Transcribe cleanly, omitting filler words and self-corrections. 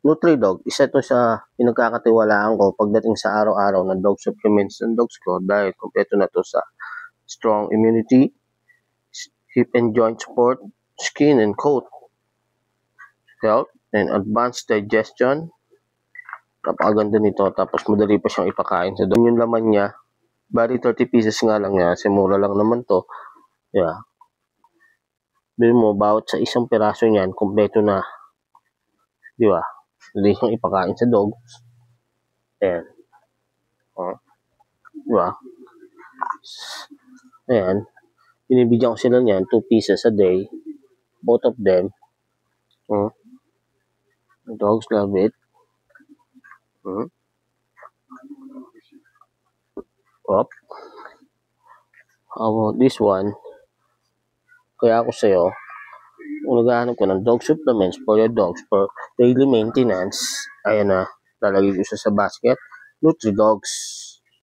NutriDog, isa to sa pinagkakatiwalaan ko pagdating sa araw-araw na dog supplements ng dogs ko dahil kompleto na to sa strong immunity, hip and joint support, skin and coat health, and advanced digestion. Napakaganda nito, tapos madali pa siyang ipakain sa dog. Yung laman niya, bali 30 pieces nga lang niya, kasi mura lang naman to. Yeah. Bilhin mo, bawat sa isang piraso niyan, kompleto na. Di ba? Madali siyang ipakain sa dog. Ayan. Di ba? Ayan. Binibigyan ko sila niyan, 2 pieces a day. Both of them. The dogs love it. Up. How about this one? Kaya ako sa'yo, kung naghahanap ko ng dog supplements for your dogs for daily maintenance, ayan na, lalagay ko siya sa basket. NutriDogs.